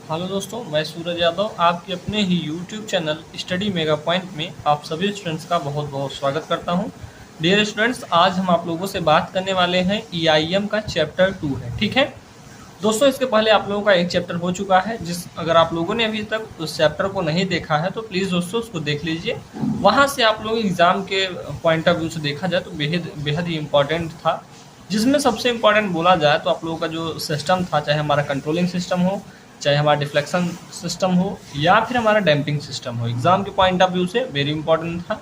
Hello दोस्तों, मैं सूरज यादव आपके अपने ही YouTube channel study mega point में आप सभी स्टूडेंट्स का बहुत बहुत स्वागत करता हूं। डियर स्टूडेंट्स, आज हम आप लोगों से बात करने वाले हैं ईआईएम का चैप्टर 2 है। ठीक है दोस्तों, इसके पहले आप लोगों का एक चैप्टर हो चुका है। अगर आप लोगों ने अभी तक उस चैप्टर को नहीं देखा है तो प्लीज़ दोस्तों उसको देख लीजिए। वहाँ से आप लोग एग्ज़ाम के पॉइंट ऑफ व्यू से देखा जाए तो बेहद बेहद ही इम्पॉर्टेंट था। जिसमें सबसे इम्पॉर्टेंट बोला जाए तो आप लोगों का जो सिस्टम था, चाहे हमारा कंट्रोलिंग सिस्टम हो, चाहे हमारा डिफ्लेक्शन सिस्टम हो, या फिर हमारा डैम्पिंग सिस्टम हो, एग्जाम के पॉइंट ऑफ व्यू से वेरी इंपॉर्टेंट था।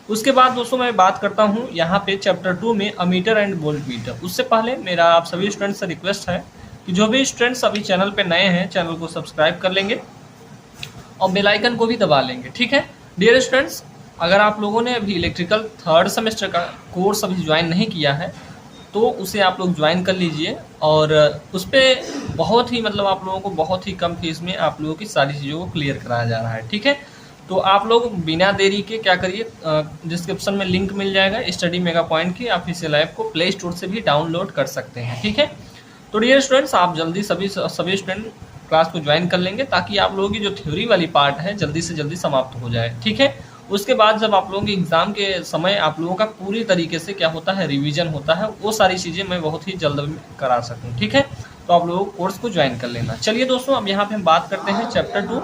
उसके बाद दोस्तों मैं बात करता हूँ यहाँ पे चैप्टर 2 में अमीटर एंड वोल्ट मीटर। उससे पहले मेरा आप सभी स्टूडेंट्स से रिक्वेस्ट है कि जो भी स्टूडेंट्स अभी चैनल पे नए हैं, चैनल को सब्सक्राइब कर लेंगे और बेल आइकन को भी दबा लेंगे। ठीक है डियर स्टूडेंट्स, अगर आप लोगों ने अभी इलेक्ट्रिकल थर्ड सेमेस्टर का कोर्स अभी ज्वाइन नहीं किया है तो उसे आप लोग ज्वाइन कर लीजिए। और उस पर बहुत ही आप लोगों को बहुत ही कम फीस में आप लोगों की सारी चीज़ों को क्लियर कराया जा रहा है। ठीक है, तो आप लोग बिना देरी के क्या करिए, डिस्क्रिप्शन में लिंक मिल जाएगा स्टडी मेगा पॉइंट की ऑफिशियल ऐप को प्ले स्टोर से भी डाउनलोड कर सकते हैं। ठीक है, तो डियर स्टूडेंट्स, आप जल्दी सभी स्टूडेंट क्लास को ज्वाइन कर लेंगे ताकि आप लोगों की जो थ्योरी वाली पार्ट है जल्दी से जल्दी समाप्त हो जाए। ठीक है, उसके बाद जब आप लोगों के एग्ज़ाम के समय आप लोगों का पूरी तरीके से क्या होता है, रिवीजन होता है, वो सारी चीज़ें मैं बहुत ही जल्द में करा सकूँ। ठीक है, तो आप लोगों को कोर्स को ज्वाइन कर लेना। चलिए दोस्तों, अब यहाँ पे हम बात करते हैं chapter 2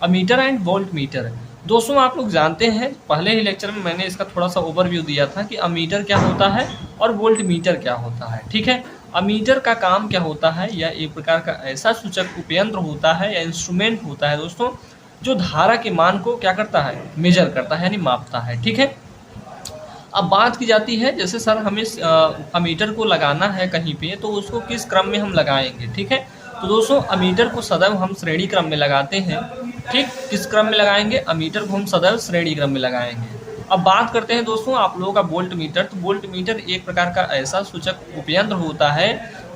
ammeter and volt meter. दोस्तों आप लोग जानते हैं, पहले ही लेक्चर में मैंने इसका थोड़ा सा ओवरव्यू दिया था कि अमीटर क्या होता है और वोल्ट मीटर क्या होता है। ठीक है, अमीटर का काम क्या होता है, यह एक प्रकार का ऐसा सूचक उपयंत्र होता है या इंस्ट्रूमेंट होता है दोस्तों, जो धारा के मान को क्या करता है, मेजर करता है यानी मापता है। ठीक है, अब बात की जाती है जैसे सर हमें अमीटर को लगाना है कहीं पे तो उसको किस क्रम में हम लगाएंगे। ठीक है, तो दोस्तों अमीटर को सदैव हम श्रेणी क्रम में लगाते हैं। ठीक, किस क्रम में लगाएंगे, अमीटर को हम सदैव श्रेणी क्रम में लगाएंगे। अब बात करते हैं दोस्तों आप लोगों का वोल्ट मीटर। तो वोल्ट मीटर एक प्रकार का ऐसा सूचक उपयंत्र होता है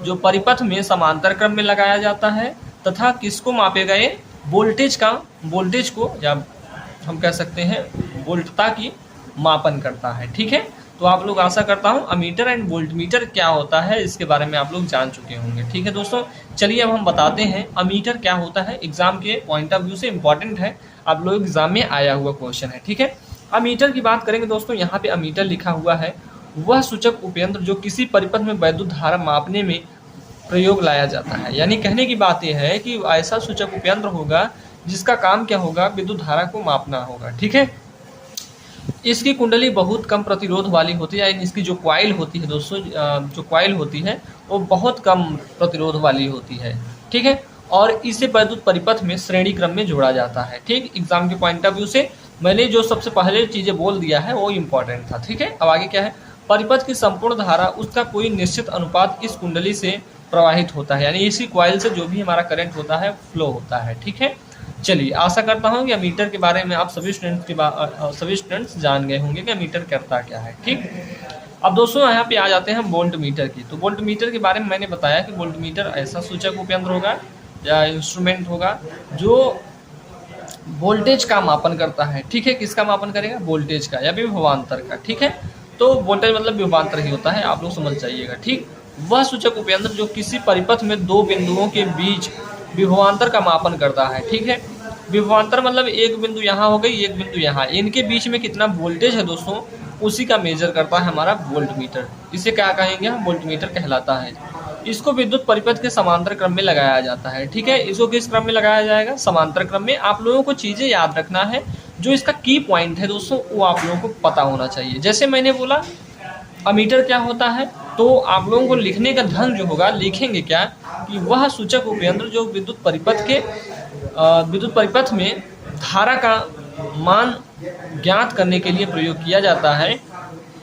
जो परिपथ में समांतर क्रम में लगाया जाता है तथा किसको मापे गए, वोल्टेज को या हम कह सकते हैं वोल्टता की मापन करता है। ठीक है, तो आप लोग आशा करता हूं अमीटर एंड वोल्टमीटर क्या होता है इसके बारे में आप लोग जान चुके होंगे। ठीक है दोस्तों, चलिए अब हम बताते हैं अमीटर क्या होता है। एग्जाम के पॉइंट ऑफ व्यू से इंपॉर्टेंट है, आप लोग एग्जाम में आया हुआ क्वेश्चन है। ठीक है, अमीटर की बात करेंगे दोस्तों, यहाँ पे अमीटर लिखा हुआ है वह सूचक उपयंत्र जो किसी परिपथ में वैद्युत धारा मापने में प्रयोग लाया जाता है। यानी कहने की बात यह है कि ऐसा सूचक उपयंत्र होगा जिसका काम क्या होगा, विद्युत धारा को मापना होगा। ठीक है, इसकी कुंडली बहुत कम प्रतिरोध वाली होती है, यानी इसकी जो क्वाइल होती है दोस्तों, जो क्वाइल होती है वो बहुत कम प्रतिरोध वाली होती है। ठीक है, और इसे वैद्युत परिपथ में श्रेणी क्रम में जोड़ा जाता है। ठीक, एग्जाम के पॉइंट ऑफ व्यू से मैंने जो सबसे पहले चीज़ें बोल दिया है वो इम्पोर्टेंट था। ठीक है, अब आगे क्या है, परिपथ की संपूर्ण धारा उसका कोई निश्चित अनुपात इस कुंडली से प्रवाहित होता है, यानी इसी क्वाइल से जो भी हमारा करंट होता है फ्लो होता है। ठीक है, चलिए आशा करता हूँ कि अमीटर के बारे में आप सभी स्टूडेंट्स जान गए होंगे कि अमीटर करता क्या है। ठीक, अब दोस्तों यहाँ पे आ जाते हैं वोल्ट मीटर की। तो वोल्ट मीटर के बारे में मैंने बताया कि वोल्ट मीटर ऐसा सूचक उपयंत्र होगा या इंस्ट्रूमेंट होगा जो वोल्टेज का मापन करता है। ठीक है, किसका मापन करेगा, वोल्टेज का या विभवांतर का। ठीक है, तो वोल्टेज मतलब विभवांतर ही होता है, आप लोग समझ जाइएगा। ठीक, वह सूचक उपयंत्र जो किसी परिपथ में दो बिंदुओं के बीच विभवांतर का मापन करता है। ठीक है, विभवांतर मतलब एक बिंदु यहाँ हो गई, एक बिंदु यहाँ, इनके बीच में कितना वोल्टेज है दोस्तों उसी का मेजर करता है हमारा वोल्ट मीटर। इसे क्या कहेंगे हम, वोल्ट मीटर कहलाता है। इसको विद्युत परिपथ के समांतर क्रम में लगाया जाता है। ठीक है, इसको किस क्रम में लगाया जाएगा, समांतर क्रम में। आप लोगों को चीज़ें याद रखना है, जो इसका की पॉइंट है दोस्तों वो आप लोगों को पता होना चाहिए। जैसे मैंने बोला अमीटर क्या होता है, तो आप लोगों को लिखने का ढंग जो होगा, लिखेंगे क्या कि वह सूचक उपयंत्र जो विद्युत परिपथ में धारा का मान ज्ञात करने के लिए प्रयोग किया जाता है,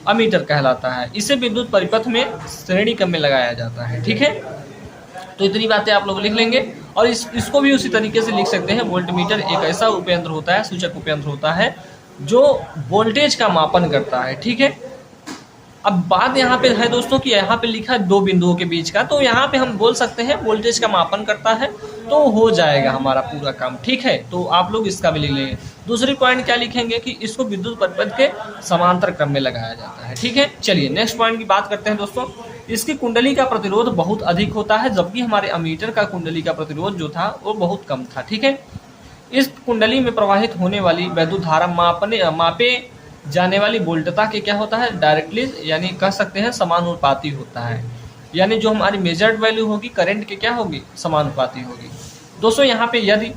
अमीटर कहलाता है। इसे विद्युत परिपथ में श्रेणी क्रम में लगाया जाता है। ठीक है, तो इतनी बातें आप लोग लिख लेंगे। और इसको भी उसी तरीके से लिख सकते हैं, वोल्टमीटर एक ऐसा उपयंत्र होता है, सूचक उपयंत्र होता है जो वोल्टेज का मापन करता है। ठीक है, अब बात यहाँ पे है दोस्तों कि यहाँ पे लिखा है दो बिंदुओं के बीच का, तो यहाँ पे हम बोल सकते हैं वोल्टेज का मापन करता है, तो हो जाएगा हमारा पूरा काम। ठीक है, तो आप लोग इसका भी लिख लेंगे। दूसरी पॉइंट क्या लिखेंगे कि इसको विद्युत परिपथ के समांतर क्रम में लगाया जाता है। ठीक है, चलिए नेक्स्ट पॉइंट की बात करते हैं दोस्तों। इसकी कुंडली का प्रतिरोध बहुत अधिक होता है, जबकि हमारे अमीटर का कुंडली का प्रतिरोध जो था वो बहुत कम था। ठीक है, इस कुंडली में प्रवाहित होने वाली वैद्युत धारा मापे जाने वाली वोल्टता के क्या होता है, डायरेक्टली यानी कह सकते हैं समानुपाती होता है। यानी जो हमारी मेजर्ड वैल्यू होगी करंट के क्या होगी, समानुपाती होगी। दोस्तों यहाँ पे यदि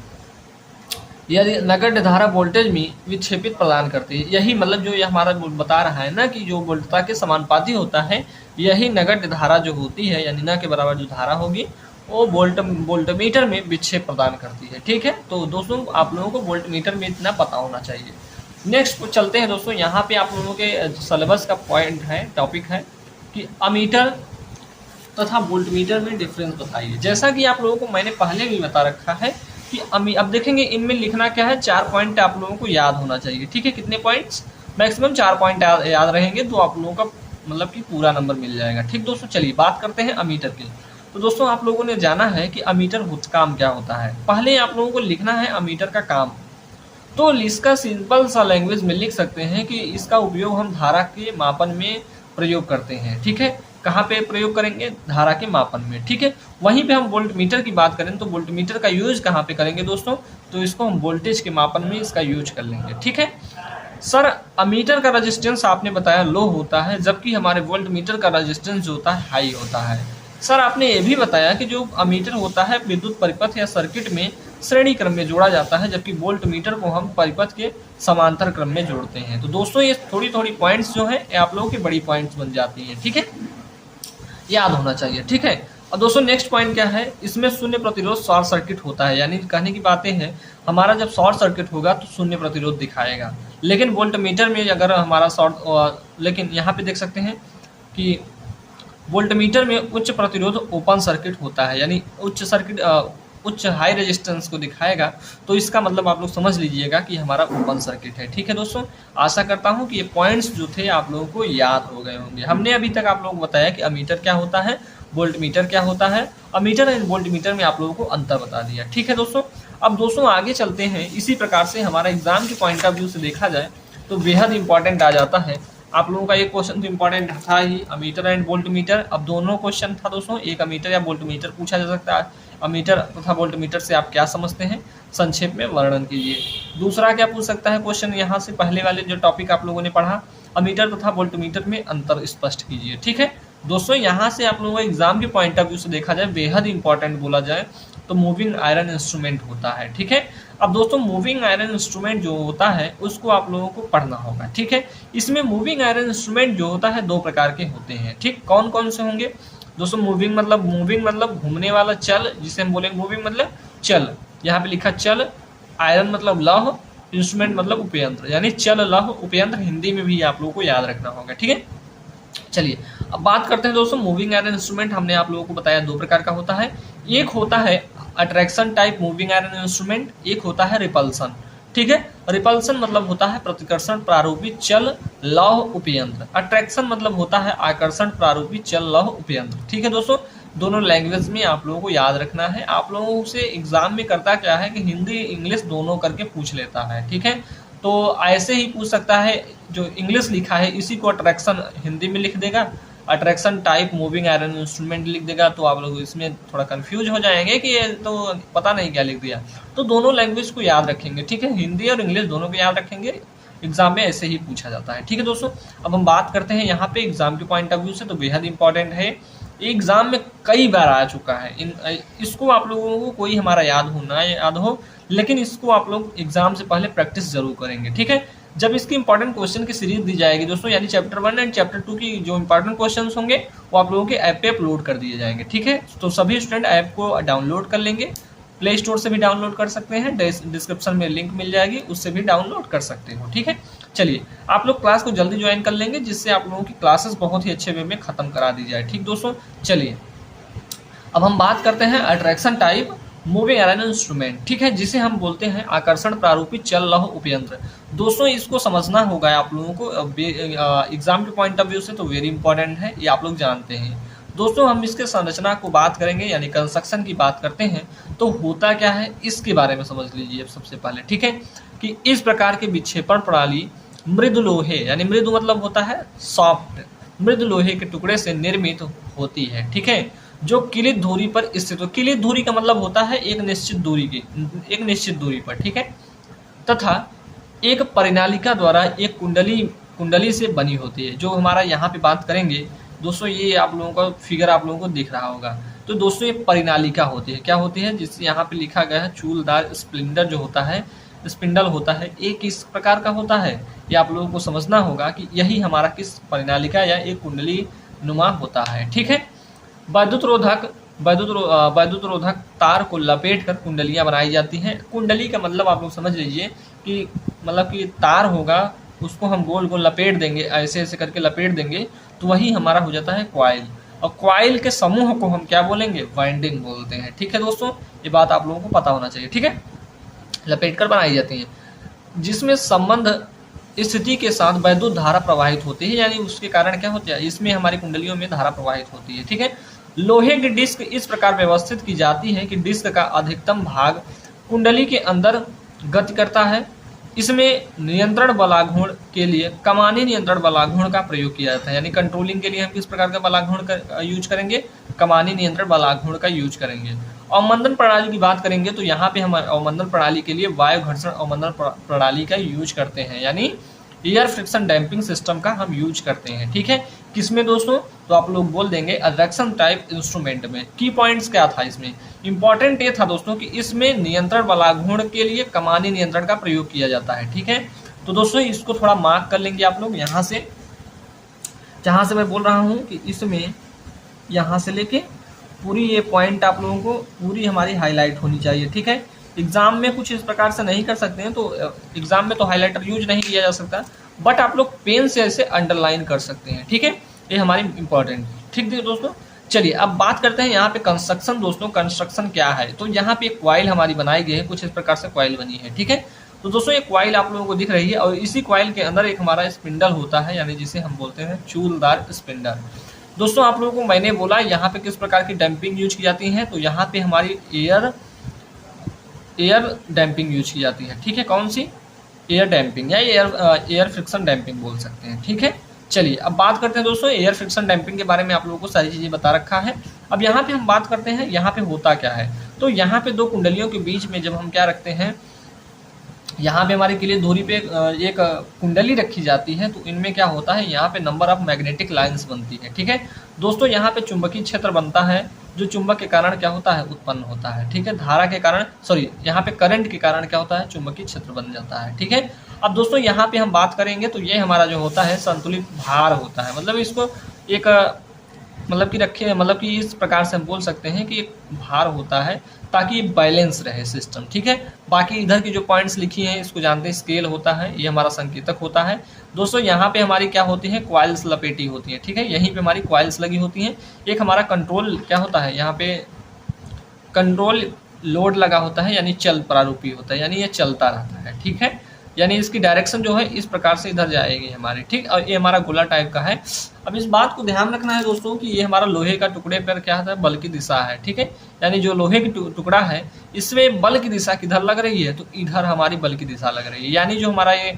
नगण्य धारा वोल्टेज में विक्षेपित प्रदान करती है, यही मतलब जो ये हमारा बता रहा है ना कि जो वोल्टता के समानुपाती होता है, यही नगण्य धारा जो होती है यानी न के बराबर जो धारा होगी वो वोल्टमीटर में विक्षेप प्रदान करती है। ठीक है, तो दोस्तों आप लोगों को वोल्टमीटर में इतना पता होना चाहिए। नेक्स्ट चलते हैं दोस्तों, यहाँ पे आप लोगों के सिलेबस का पॉइंट है, टॉपिक है कि अमीटर तथा वोल्टमीटर में डिफरेंस बताइए। जैसा कि आप लोगों को मैंने पहले भी बता रखा है कि अब देखेंगे इनमें लिखना क्या है, 4 पॉइंट आप लोगों को याद होना चाहिए। ठीक है, कितने पॉइंट्स, मैक्सिमम 4 पॉइंट याद रहेंगे तो आप लोगों का मतलब कि पूरा नंबर मिल जाएगा। ठीक दोस्तों, चलिए बात करते हैं अमीटर की। तो दोस्तों आप लोगों ने जाना है कि अमीटर काम क्या होता है। पहले आप लोगों को लिखना है अमीटर का काम। तो इसका सिंपल सा लैंग्वेज में लिख सकते हैं कि इसका उपयोग हम धारा के मापन में प्रयोग करते हैं। ठीक है, कहाँ पे प्रयोग करेंगे, धारा के मापन में। ठीक है, वहीं पे हम वोल्टमीटर की बात करें तो वोल्टमीटर का यूज कहाँ पे करेंगे दोस्तों, तो इसको हम वोल्टेज के मापन में इसका यूज कर लेंगे। ठीक है सर, अमीटर का रेजिस्टेंस आपने बताया लो होता है, जबकि हमारे वोल्टमीटर का रेजिस्टेंस जो होता है हाई होता है। सर आपने ये भी बताया कि जो अमीटर होता है विद्युत परिपथ या सर्किट में श्रेणी क्रम में जोड़ा जाता है, जबकि वोल्टमीटर को हम परिपथ के समांतर क्रम में जोड़ते हैं। तो दोस्तों ये थोड़ी थोड़ी पॉइंट्स जो है आप लोगों की बड़ी पॉइंट्स बन जाती हैं। ठीक है, याद होना चाहिए। ठीक है, और दोस्तों नेक्स्ट पॉइंट क्या है, इसमें शून्य प्रतिरोध शॉर्ट सर्किट होता है। यानी कहने की बातें हैं, हमारा जब शॉर्ट सर्किट होगा तो शून्य प्रतिरोध दिखाएगा, लेकिन वोल्टमीटर में अगर हमारा लेकिन यहाँ पे देख सकते हैं कि वोल्टमीटर में उच्च प्रतिरोध ओपन सर्किट होता है, यानी उच्च हाई रेजिस्टेंस को दिखाएगा। तो इसका मतलब आप लोग समझ लीजिएगा कि हमारा ओपन सर्किट है। ठीक है दोस्तों, आशा करता हूं कि ये पॉइंट्स जो थे आप लोगों को याद हो गए होंगे। हमने अभी तक आप लोगों को बताया कि अमीटर क्या होता है, वोल्टमीटर क्या होता है, अमीटर एंड वोल्टमीटर में आप लोगों को अंतर बता दिया। ठीक है दोस्तों, अब दोस्तों आगे चलते हैं। इसी प्रकार से हमारा एग्जाम के पॉइंट ऑफ व्यू से देखा जाए तो बेहद इंपॉर्टेंट आ जाता है। आप लोगों का एक क्वेश्चन तो इंपॉर्टेंट था ही, अमीटर एंड वोल्टमीटर। अब दोनों क्वेश्चन था दोस्तों, एक अमीटर या वोल्टमीटर पूछा जा सकता है। अमीटर तथा वोल्टमीटर से आप क्या समझते हैं, संक्षेप में वर्णन कीजिए। दूसरा क्या पूछ सकता है क्वेश्चन, यहाँ से पहले वाले जो टॉपिक आप लोगों ने पढ़ा, अमीटर तथा वोल्टमीटर में अंतर स्पष्ट कीजिए। ठीक है दोस्तों, यहाँ से आप लोगों को एग्जाम के पॉइंट ऑफ व्यू से देखा जाए, बेहद इंपॉर्टेंट बोला जाए तो मूविंग आयरन इंस्ट्रूमेंट होता है। ठीक है, अब दोस्तों मूविंग आयरन इंस्ट्रूमेंट जो होता है उसको आप लोगों को पढ़ना होगा। ठीक है, इसमें मूविंग आयरन इंस्ट्रूमेंट जो होता है 2 प्रकार के होते हैं। ठीक, कौन कौन से होंगे दोस्तों, मूविंग मतलब घूमने वाला चल, जिसे हम बोलेंगे मूविंग मतलब चल, यहाँ पे लिखा चल, आयरन मतलब लौह, इंस्ट्रूमेंट मतलब उपयंत्र, यानी चल लौह उपयंत्र हिंदी में भी आप लोगों को याद रखना होगा। ठीक है, चलिए अब बात करते हैं दोस्तों मूविंग आयरन इंस्ट्रूमेंट। हमने आप लोगों को बताया 2 प्रकार का होता है, एक होता है attraction type moving iron instrument, एक होता है रिपल्सन। ठीक है, रिपल्सन मतलब होता है प्रतिकर्षण प्रारूपी चल लौह उपयंत्र, अट्रैक्शन मतलब होता है आकर्षण प्रारूपी चल लौह उपयंत्र। ठीक है दोस्तों, दोनों लैंग्वेज में आप लोगों को याद रखना है। आप लोगों से एग्जाम में करता क्या है कि हिंदी इंग्लिश दोनों करके पूछ लेता है। ठीक है, तो ऐसे ही पूछ सकता है, जो इंग्लिश लिखा है इसी को अट्रैक्शन हिंदी में लिख देगा, attraction type moving iron instrument लिख देगा, तो आप लोग इसमें थोड़ा कंफ्यूज हो जाएंगे कि ये तो पता नहीं क्या लिख दिया। तो दोनों लैंग्वेज को याद रखेंगे। ठीक है, हिंदी और इंग्लिश दोनों को याद रखेंगे, एग्जाम में ऐसे ही पूछा जाता है। ठीक है दोस्तों, अब हम बात करते हैं यहाँ पे एग्जाम के पॉइंट ऑफ व्यू से, तो बेहद इंपॉर्टेंट है, एग्जाम में कई बार आ चुका है। इसको आप लोगों को कोई हमारा याद हो, लेकिन इसको आप लोग एग्जाम से पहले प्रैक्टिस जरूर करेंगे। ठीक है, जब इसकी इंपॉर्टेंट क्वेश्चन की सीरीज दी जाएगी दोस्तों, यानी चैप्टर 1 एंड चैप्टर 2 की जो इंपॉर्टेंट क्वेश्चंस होंगे वो आप लोगों के ऐप पे अपलोड कर दिए जाएंगे। ठीक है, तो सभी स्टूडेंट ऐप को डाउनलोड कर लेंगे, प्ले स्टोर से भी डाउनलोड कर सकते हैं, डिस्क्रिप्शन में लिंक मिल जाएगी, उससे भी डाउनलोड कर सकते हो। ठीक है, चलिए आप लोग क्लास को जल्दी ज्वाइन कर लेंगे, जिससे आप लोगों की क्लासेस बहुत ही अच्छे वे में खत्म करा दी जाए। ठीक दोस्तों, चलिए अब हम बात करते हैं attraction type moving iron instrument. ठीक है, जिसे हम बोलते हैं आकर्षण प्रारूपी चल लौह उपयंत्र। दोस्तों इसको समझना होगा आप लोगों को एग्जाम के पॉइंट ऑफ व्यू से, तो वेरी इंपॉर्टेंट है, ये आप लोग जानते हैं। दोस्तों हम इसके संरचना को बात करेंगे, यानी कंस्ट्रक्शन की बात करते हैं तो होता क्या है इसके बारे में समझ लीजिए सबसे पहले, ठीक है। कि इस प्रकार के विक्षेपण प्रणाली मृद लोहे, यानी मृद मतलब होता है सॉफ्ट, मृद लोहे के टुकड़े से निर्मित होती है, ठीक है, जो किलित धुरी पर स्थित हो। किलित धुरी का मतलब होता है एक निश्चित दूरी पर, ठीक है, तथा एक परिनालिका द्वारा एक कुंडली से बनी होती है। जो हमारा यहाँ पे बात करेंगे दोस्तों, ये आप लोगों का फिगर आप लोगों को दिख रहा होगा। तो दोस्तों ये परिनालिका होती है, क्या होती है, जिससे यहाँ पे लिखा गया है चूलदार स्प्लिंडर जो होता है, स्पिंडल होता है, ये किस प्रकार का होता है ये आप लोगों को समझना होगा कि यही हमारा किस परिनालिका या एक कुंडली नुमा होता है, ठीक है। वैद्युत रोधक तार को लपेट कर कुंडलियां बनाई जाती हैं। कुंडली का मतलब आप लोग समझ लीजिए कि मतलब कि तार होगा, उसको हम गोल गोल लपेट देंगे, ऐसे ऐसे करके लपेट देंगे तो वही हमारा हो जाता है क्वाइल। और क्वाइल के समूह को हम क्या बोलेंगे, वाइंडिंग बोलते हैं, ठीक है दोस्तों, ये बात आप लोगों को पता होना चाहिए, ठीक है। लपेट कर बनाई जाती हैं जिसमें संबंध स्थिति के साथ वैद्युत धारा प्रवाहित होती है, यानी उसके कारण क्या होता है, इसमें हमारी कुंडलियों में धारा प्रवाहित होती है, ठीक है। लोहे की डिस्क इस प्रकार व्यवस्थित की जाती है कि डिस्क का अधिकतम भाग कुंडली के अंदर गति करता है। इसमें नियंत्रण बलाघूर्ण के लिए कमानी नियंत्रण बलाघूर्ण का प्रयोग किया जाता है, यानी कंट्रोलिंग के लिए हम किस प्रकार का बलाघूर्ण का यूज करेंगे, कमानी नियंत्रण बलाघूर्ण का यूज करेंगे। अवमंदन प्रणाली की बात करेंगे तो यहाँ पे हम अवमंदन प्रणाली के लिए वायु घर्षण अवमंदन प्रणाली का यूज करते हैं, यानी एयर फ्रिक्शन डैम्पिंग सिस्टम का हम यूज करते हैं, ठीक है। किसमें दोस्तों, तो आप लोग बोल देंगे एडक्शन टाइप इंस्ट्रूमेंट में। की पॉइंट्स क्या था इसमें, इंपॉर्टेंट ये था दोस्तों कि इसमें नियंत्रण बलाघूर्ण के लिए कमानी नियंत्रण का प्रयोग किया जाता है, ठीक है। तो दोस्तों इसको थोड़ा मार्क कर लेंगे आप लोग, यहाँ से जहाँ से मैं बोल रहा हूँ कि इसमें यहाँ से लेके पूरी ये पॉइंट आप लोगों को पूरी हमारी हाईलाइट होनी चाहिए, ठीक है। एग्जाम में कुछ इस प्रकार से नहीं कर सकते हैं, तो एग्जाम में तो हाईलाइटर यूज नहीं किया जा सकता, बट आप लोग पेन से ऐसे अंडरलाइन कर सकते हैं, ठीक है। ये हमारी इंपॉर्टेंट, ठीक है दोस्तों। चलिए अब बात करते हैं यहाँ पे कंस्ट्रक्शन। दोस्तों कंस्ट्रक्शन क्या है, तो यहाँ पे एक क्वाइल हमारी बनाई गई है, कुछ इस प्रकार से क्वाइल बनी है, ठीक है। तो दोस्तों एक क्वाइल आप लोगों को दिख रही है और इसी क्वाइल के अंदर एक हमारा स्पिंडल होता है, यानी जिसे हम बोलते हैं चूलदार स्पिंडल। दोस्तों आप लोगों को मैंने बोला यहाँ पे किस प्रकार की डैम्पिंग यूज की जाती है, तो यहाँ पे हमारी एयर डैम्पिंग यूज की जाती है, ठीक है। कौन सी, एयर डैम्पिंग या एयर फ्रिक्शन डैम्पिंग बोल सकते हैं, ठीक है। चलिए अब बात करते हैं दोस्तों एयर फ्रिक्शन डैम्पिंग के बारे में, आप लोगों को सारी चीज़ें बता रखा है। अब यहाँ पे हम बात करते हैं यहाँ पे होता क्या है, तो यहाँ पे दो कुंडलियों के बीच में जब हम क्या रखते हैं, यहाँ पे हमारे किलित धुरी पे एक कुंडली रखी जाती है, तो इनमें क्या होता है, यहाँ पे नंबर ऑफ मैग्नेटिक लाइंस बनती है, ठीक है दोस्तों। यहाँ पे चुंबकीय क्षेत्र बनता है जो चुंबक के कारण क्या होता है, उत्पन्न होता है, ठीक है। धारा के कारण, सॉरी यहाँ पे करंट के कारण क्या होता है, चुंबकीय क्षेत्र बन जाता है, ठीक है। अब दोस्तों यहाँ पे हम बात करेंगे तो ये हमारा जो होता है संतुलित भार होता है, मतलब इसको एक मतलब कि रखे, मतलब कि इस प्रकार से हम बोल सकते हैं कि एक भार होता है ताकि बैलेंस रहे सिस्टम, ठीक है। बाकी इधर की जो पॉइंट्स लिखी हैं इसको जानते हैं, स्केल होता है, ये हमारा संकेतक होता है। दोस्तों यहाँ पे हमारी क्या होती है, क्वाइल्स लपेटी होती है, ठीक है, यहीं पे हमारी क्वाइल्स लगी होती हैं। एक हमारा कंट्रोल क्या होता है, यहाँ पे कंट्रोल लोड लगा होता है, यानी चल प्रारूपी होता है, यानी ये चलता रहता है, ठीक है, यानी इसकी डायरेक्शन जो है इस प्रकार से इधर जाएगी हमारी, ठीक। और ये हमारा गोला टाइप का है। अब इस बात को ध्यान रखना है दोस्तों कि ये हमारा लोहे का टुकड़े पर क्या होता है, बल की दिशा है, ठीक है, यानी जो लोहे की टुकड़ा है इसमें बल की दिशा किधर लग रही है, तो इधर हमारी बल की दिशा लग रही है, यानी जो हमारा ये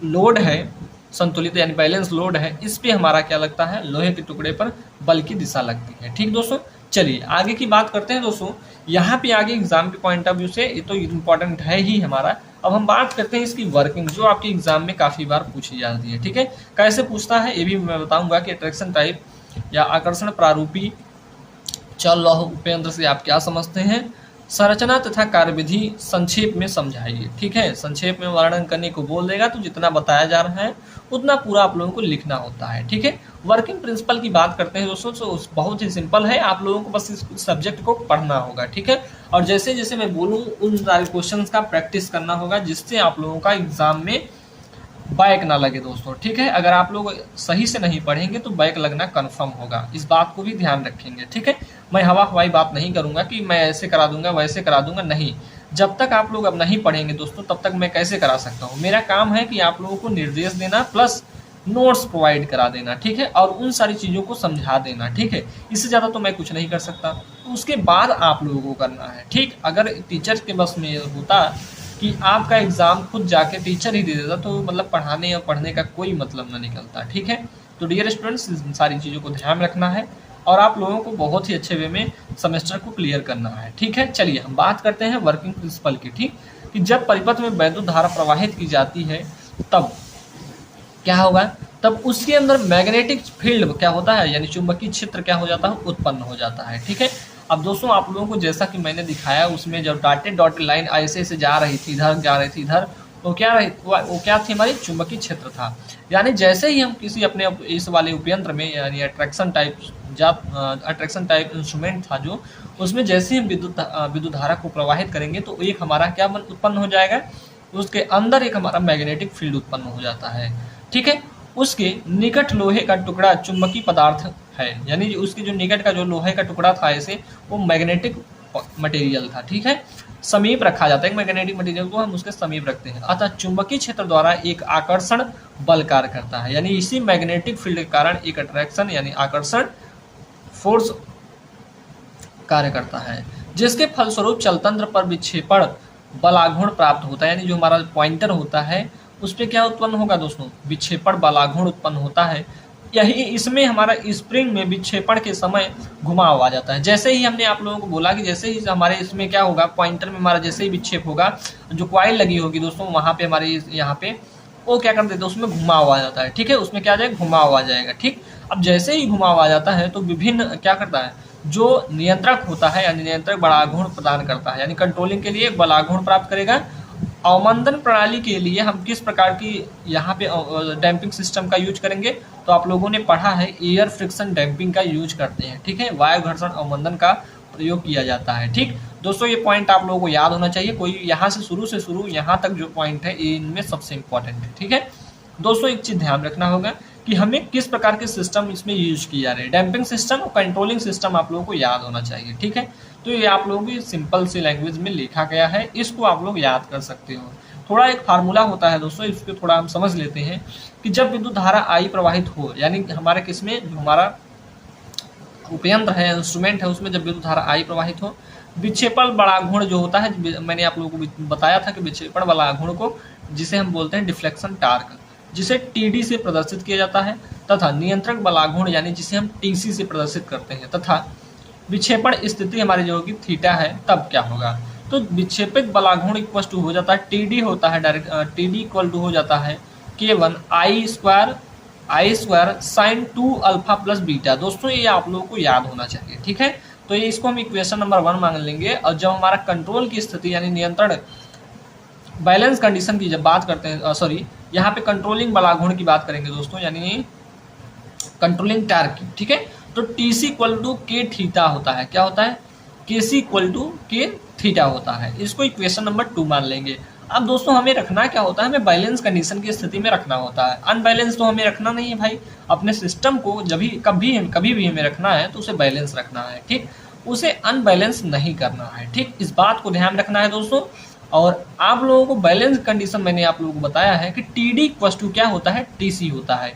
लोड है संतुलित यानी बैलेंस लोड है, इस पे हमारा क्या लगता है, लोहे के टुकड़े पर बल की दिशा लगती है, ठीक दोस्तों। चलिए आगे की बात करते हैं दोस्तों, यहाँ पे आगे एग्जाम के पॉइंट ऑफ व्यू से ये तो इम्पोर्टेंट है ही हमारा। अब हम बात करते हैं इसकी वर्किंग, जो आपके एग्जाम में काफ़ी बार पूछी जाती है, ठीक है। कैसे पूछता है ये भी मैं बताऊंगा कि अट्रैक्शन टाइप या आकर्षण प्रारूपी चल लौह उपेंद्र से आप क्या समझते हैं। संरचना तथा कार्यविधि संक्षेप में समझाइए, ठीक है, संक्षेप में वर्णन करने को बोल देगा, तो जितना बताया जा रहा है उतना पूरा आप लोगों को लिखना होता है, ठीक है। वर्किंग प्रिंसिपल की बात करते हैं दोस्तों, तो बहुत ही सिंपल है, आप लोगों को बस इस सब्जेक्ट को पढ़ना होगा, ठीक है। और जैसे जैसे मैं बोलूँ उन सारे क्वेश्चंस का प्रैक्टिस करना होगा, जिससे आप लोगों का एग्जाम में बैक ना लगे दोस्तों, ठीक है। अगर आप लोग सही से नहीं पढ़ेंगे तो बैक लगना कंफर्म होगा, इस बात को भी ध्यान रखेंगे, ठीक है। मैं हवा हवाई बात नहीं करूंगा कि मैं ऐसे करा दूंगा वैसे करा दूंगा, नहीं। जब तक आप लोग अब नहीं पढ़ेंगे दोस्तों तब तक मैं कैसे करा सकता हूँ। मेरा काम है कि आप लोगों को निर्देश देना प्लस नोट्स प्रोवाइड करा देना, ठीक है, और उन सारी चीज़ों को समझा देना, ठीक है। इससे ज़्यादा तो मैं कुछ नहीं कर सकता। तो उसके बाद आप लोगों को करना है, ठीक। अगर टीचर के बस में होता कि आपका एग्ज़ाम खुद जाके टीचर ही दे देता तो मतलब पढ़ाने और पढ़ने का कोई मतलब ना निकलता, ठीक है। तो डियर स्टूडेंट्स, इन सारी चीज़ों को ध्यान रखना है और आप लोगों को बहुत ही अच्छे वे में सेमेस्टर को क्लियर करना है, ठीक है। चलिए हम बात करते हैं वर्किंग प्रिंसिपल की, ठीक, कि जब परिपथ में वैद्युत धारा प्रवाहित की जाती है तब क्या होगा, तब उसके अंदर मैग्नेटिक फील्ड क्या होता है, यानी चुंबकीय क्षेत्र क्या हो जाता है, उत्पन्न हो जाता है, ठीक है। अब दोस्तों आप लोगों को जैसा कि मैंने दिखाया उसमें जब डॉटेड लाइन ऐसे ऐसे जा रही थी, इधर जा रही थी इधर, वो क्या थी, हमारी चुंबकीय क्षेत्र था। यानी जैसे ही हम किसी अपने इस वाले उपयंत्र में, यानी अट्रैक्शन टाइप इंस्ट्रूमेंट था जो, उसमें जैसे ही हम विद्युत धारा को प्रवाहित करेंगे तो एक हमारा क्या उत्पन्न हो जाएगा, उसके अंदर एक हमारा मैग्नेटिक फील्ड उत्पन्न हो जाता है, ठीक है। उसके निकट लोहे का टुकड़ा चुंबकीय पदार्थ है, यानी उसके जो निकट का जो लोहे का टुकड़ा था ऐसे, वो मैग्नेटिक मटेरियल था, ठीक है। समीप रखा जाता है, मैग्नेटिक मटेरियल को हम उसके समीप रखते हैं, अतः चुंबकीय क्षेत्र द्वारा एक आकर्षण बल कार्य करता है, यानी इसी मैग्नेटिक फील्ड के कारण एक अट्रैक्शन यानी आकर्षण फोर्स कार्य करता है, जिसके फलस्वरूप चलतंत्र पर विक्षेपण बलाघूर्ण प्राप्त होता है, यानी जो हमारा पॉइंटर होता है उस पर क्या उत्पन्न होगा दोस्तों, विक्षेपण बलाघूर्ण उत्पन्न होता है। यही इसमें हमारा स्प्रिंग में विक्षेपण के समय घुमाव आ जाता है। जैसे ही हमने आप लोगों को बोला कि जैसे ही हमारे इसमें क्या होगा, पॉइंटर में हमारा जैसे ही विक्षेप होगा, जो कॉइल लगी होगी दोस्तों वहाँ पे हमारे यहाँ पे वो क्या कर देते हैं, उसमें घुमाव आ जाता है, ठीक है, उसमें क्या आ जाएगा, घुमाव आ जाएगा, ठीक। अब जैसे ही घुमाव आ जाता है तो विभिन्न क्या करता है, जो नियंत्रक होता है यानी नियंत्रक बलाघूर्ण प्रदान करता है, यानी कंट्रोलिंग के लिए बलाघूर्ण प्राप्त करेगा। अवमंदन प्रणाली के लिए हम किस प्रकार की यहाँ पे डैम्पिंग सिस्टम का यूज करेंगे, तो आप लोगों ने पढ़ा है एयर फ्रिक्शन डैम्पिंग का यूज करते हैं, ठीक है, वायु घर्षण अवमंदन का प्रयोग किया जाता है, ठीक। दोस्तों ये पॉइंट आप लोगों को याद होना चाहिए, कोई यहाँ से शुरू यहाँ तक जो पॉइंट है ये इनमें सबसे इंपॉर्टेंट है, ठीक है। दोस्तों एक चीज ध्यान रखना होगा कि हमें किस प्रकार के सिस्टम इसमें यूज किए जा रहे हैं, डैम्पिंग सिस्टम और कंट्रोलिंग सिस्टम आप लोगों को याद होना चाहिए, ठीक है। तो ये आप लोगों की सिंपल सी लैंग्वेज में लिखा गया है, इसको आप लोग याद कर सकते हो। थोड़ा एक फार्मूला होता है दोस्तों, इसको थोड़ा हम समझ लेते हैं कि जब विद्युत धारा आई प्रवाहित हो, यानी हमारे किसमें, हमारा उपयंत्र है, इंस्ट्रूमेंट है, उसमें जब विद्युत धारा आई प्रवाहित हो, विक्षेपण बलाघूर्ण जो होता है, मैंने आप लोगों को बताया था कि विक्षेपण बलाघूर्ण को जिसे हम बोलते हैं डिफ्लेक्शन टार्क, जिसे टीडी से प्रदर्शित किया जाता है, तथा नियंत्रक बलाघूर्ण यानी जिसे हम टीसी से प्रदर्शित करते हैं, तथा विक्षेपण स्थिति हमारी जो होगी थीटा है, तब क्या होगा, तो विक्षेपित बलाघूर्ण इक्वल टू हो जाता है, टीडी होता है डायरेक्ट, टीडी इक्वल टू हो जाता है K1 I square sine 2 alpha plus beta. दोस्तों ये आप लोगों को याद होना चाहिए, ठीक है। तो ये इसको हम इक्वेशन नंबर 1 मान लेंगे, और जब हमारा कंट्रोल की स्थिति यानी नियंत्रण बैलेंस कंडीशन की जब बात करते हैं, सॉरी यहाँ पे कंट्रोलिंग बलाघूर्ण की बात करेंगे दोस्तों, यानी कंट्रोलिंग टार्क की, ठीक है। तो टीसी इक्वल टू के थीटा होता है, क्या होता है, केसी इक्वल टू के थीटा होता है, इसको इक्वेशन नंबर 2 मान लेंगे। अब दोस्तों हमें रखना क्या होता है, हमें बैलेंस कंडीशन की स्थिति में रखना होता है, अनबैलेंस तो हमें रखना नहीं है भाई। अपने सिस्टम को जब भी कभी भी हमें रखना है तो उसे बैलेंस रखना है, ठीक, उसे अनबैलेंस नहीं करना है, ठीक, इस बात को ध्यान रखना है दोस्तों। और आप लोगों को बैलेंस कंडीशन मैंने आप लोगों को बताया है कि टीडी इक्वल टू क्या होता है, टीसी होता है।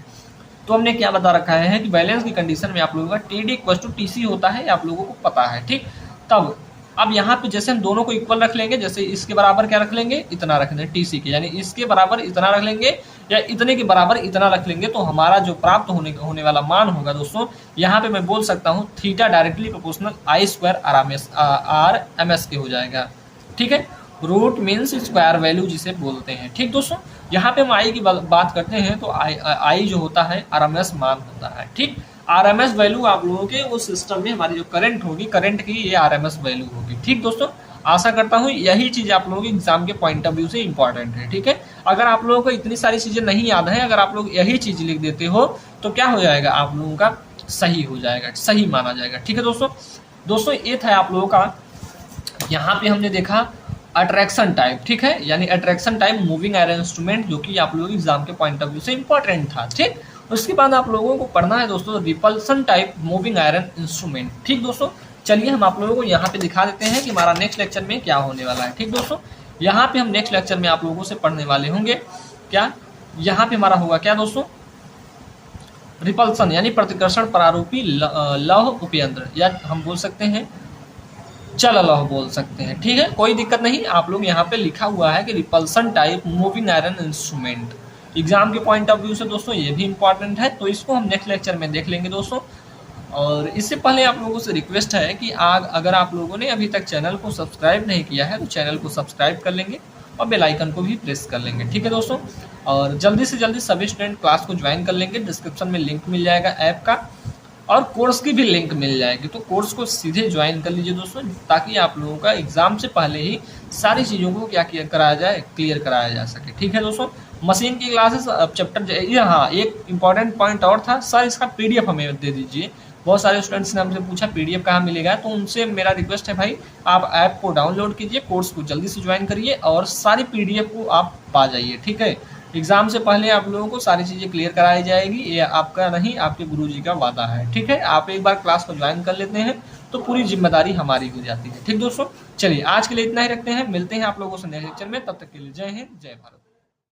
तो हमने क्या बता रखा है कि बैलेंस की कंडीशन में आप लोगों का टीडी इक्वल टू टीसी होता है, आप लोगों को पता है, ठीक। तब अब यहाँ पे जैसे हम दोनों को इक्वल रख लेंगे, जैसे इसके बराबर क्या रख लेंगे, इतना रख लेंगे टीसी के, यानी इसके बराबर इतना रख लेंगे या इतने के बराबर इतना रख लेंगे, तो हमारा जो प्राप्त होने वाला मान होगा दोस्तों, यहाँ पे मैं बोल सकता हूँ थीटा डायरेक्टली प्रोपोर्शनल आई स्क्वायर आर एम एस के हो जाएगा, ठीक है। रूट मीन्स स्क्वायर वैल्यू जिसे बोलते हैं, ठीक दोस्तों। यहाँ पे हम आई की बात करते हैं तो आई जो होता है आरएमएस मान होता है, ठीक। आरएमएस वैल्यू आप लोगों के उस सिस्टम में हमारी जो करंट होगी, करंट की ये आरएमएस वैल्यू होगी, ठीक दोस्तों। आशा करता हूँ यही चीज आप लोगों के एग्जाम के पॉइंट ऑफ व्यू से इंपॉर्टेंट है, ठीक है। अगर आप लोगों को इतनी सारी चीजें नहीं याद है, अगर आप लोग यही चीज लिख देते हो तो क्या हो जाएगा, आप लोगों का सही हो जाएगा, सही माना जाएगा, ठीक है दोस्तों। ये था आप लोगों का, यहाँ पे हमने देखा अट्रैक्शन टाइप, ठीक है, यानी attraction type moving iron instrument, जो कि आप लोगों के एग्जाम के पॉइंट ऑफ व्यू से इंपॉर्टेंट था, ठीक। उसके बाद आप लोगों को पढ़ना है दोस्तों repulsion type moving iron instrument, ठीक दोस्तों। चलिए हम आप लोगों को यहाँ पे दिखा देते हैं कि हमारा नेक्स्ट लेक्चर में क्या होने वाला है, ठीक दोस्तों। यहाँ पे हम नेक्स्ट लेक्चर में आप लोगों से पढ़ने वाले होंगे क्या, यहाँ पे हमारा होगा क्या दोस्तों, रिपल्सन यानी प्रतिकर्षण प्रारूपी लौह उपयंत्र, या हम बोल सकते हैं चल लौह बोल सकते हैं। ठीक है, कोई दिक्कत नहीं। आप लोग यहाँ पे लिखा हुआ है कि repulsion type moving iron instrument. Exam के पॉइंट ऑफ व्यू से दोस्तों ये भी इंपॉर्टेंट है, तो इसको हम नेक्स्ट लेक्चर में देख लेंगे दोस्तों। और इससे पहले आप लोगों से रिक्वेस्ट है कि अगर आप लोगों ने अभी तक चैनल को सब्सक्राइब नहीं किया है तो चैनल को सब्सक्राइब कर लेंगे और बेल आइकन को भी प्रेस कर लेंगे। ठीक है दोस्तों, और जल्दी से जल्दी सभी स्टूडेंट क्लास को ज्वाइन कर लेंगे। डिस्क्रिप्शन में लिंक मिल जाएगा ऐप का, और कोर्स की भी लिंक मिल जाएगी, तो कोर्स को सीधे ज्वाइन कर लीजिए दोस्तों, ताकि आप लोगों का एग्जाम से पहले ही सारी चीज़ों को क्या कराया जाए, क्लियर कराया जा सके। ठीक है दोस्तों, मशीन की क्लासेस अब चैप्टर, हाँ एक इंपॉर्टेंट पॉइंट और था सर, इसका पीडीएफ हमें दे दीजिए। बहुत सारे स्टूडेंट्स ने हमसे पूछा पीडीएफ कहाँ मिलेगा, तो उनसे मेरा रिक्वेस्ट है भाई, आप ऐप को डाउनलोड कीजिए, कोर्स को जल्दी से ज्वाइन करिए और सारी पीडीएफ को आप पा जाइए। ठीक है, एग्जाम से पहले आप लोगों को सारी चीज़ें क्लियर कराई जाएगी, ये आपका नहीं आपके गुरुजी का वादा है। ठीक है, आप एक बार क्लास को ज्वाइन कर लेते हैं तो पूरी जिम्मेदारी हमारी हो जाती है। ठीक दोस्तों, चलिए आज के लिए इतना ही रखते हैं, मिलते हैं आप लोगों से नेक्स्ट लेक्चर में, तब तक के लिए जय हिंद जय भारत।